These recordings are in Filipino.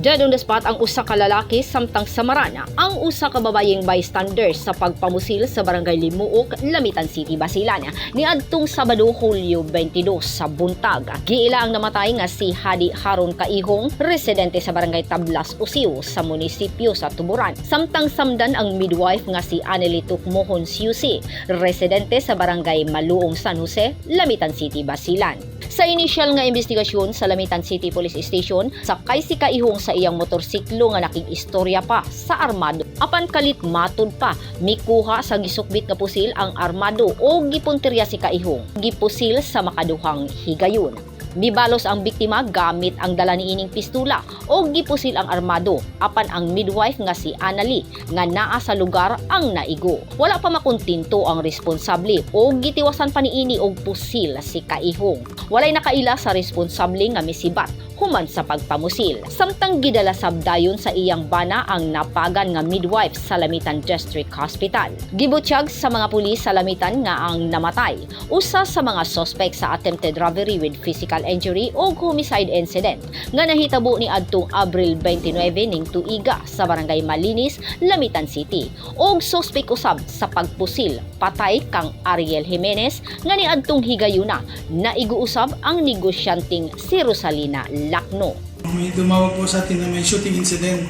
Dead on the spot ang usa ka lalaki samtang samaran ang usa ka babayeng bystander sa pagpamusil sa barangay Limuok, Lamitan City, Basilan. Niadtong Sabado, Hulyo 22 sa buntag. Giila ang namatay nga si Hadi Haron Kaihong, residente sa barangay Tablas, Usiw sa munisipyo sa Tuburan. Samtang samdan ang midwife nga si Anneli Tukmohon Siusi, residente sa barangay Maluong, San Jose, Lamitan City, Basilan. Sa inisyal nga investigasyon sa Lamitan City Police Station, sakay si Kaihong sa iyang motorsiklo nga nakig-istorya pa sa armado. Apan kalit matod pa, mikuha sa gisukbit nga pusil ang armado o gipuntirya si Kaihong. Gipusil sa makaduhang higayon. Mibalos ang biktima gamit ang dala niining pistula o gipusil ang armado, apan ang midwife nga si Anneli nga naa sa lugar ang naigo. Wala pa makuntinto ang responsable o gitiwasan pa niini og pusil si Kaihong. Walay nakaila sa responsable nga misibat human sa pagpamusil. Samtang gidala sabdayon sa iyang bana ang napagan nga midwife sa Lamitan District Hospital. Gibutyag sa mga pulis sa Lamitan nga ang namatay, usa sa mga suspect sa attempted robbery with physical injury o homicide incident nga nahitabo ni adtong Abril 29 ning tuiga sa barangay Malinis, Lamitan City. Og suspect usab sa pagpusil patay kang Ariel Jimenez nga niadtong higayuna naigo usab ang negosyanteng si Rosalina Lakno. May dumawag po sa atin na may shooting incident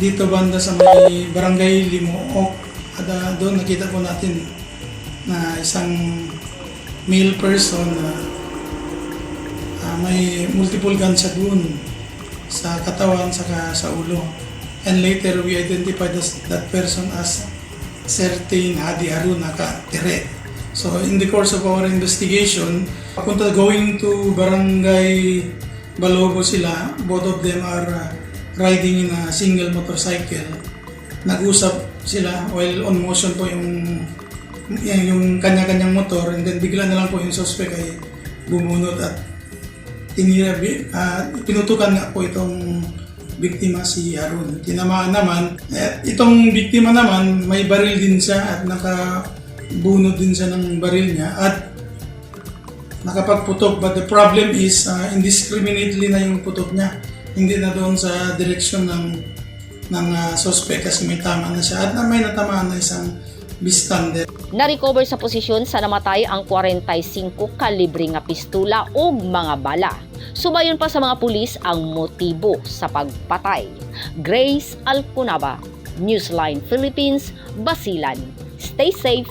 dito banda sa may barangay Limuok. At doon nakita po natin na isang male person na may multiple gunshot wound sa katawan saka sa ulo. And later we identified that person as certain Hadi Haron Tere. So in the course of our investigation, papunta going to barangay Balobo sila, both of them are riding in a single motorcycle. Nag-usap sila while on motion po yung kanya-kanyang motor, and then bigla na lang po yung suspect ay bumunot at pinutukan nga po itong biktima si Haron. Tinamaan naman, itong biktima naman may baril din siya at nakabunot din siya ng baril niya at nakapagputok, but the problem is indiscriminately na yung putok niya, hindi na doon sa direksyon ng suspect kasi may tama na siya at may natamaan na isang bystander. Na-recover sa posisyon sa namatay ang 45 kalibre nga pistula o mga bala. Subayon pa sa mga pulis ang motibo sa pagpatay. Grace Alcunaba, Newsline Philippines, Basilan. Stay safe.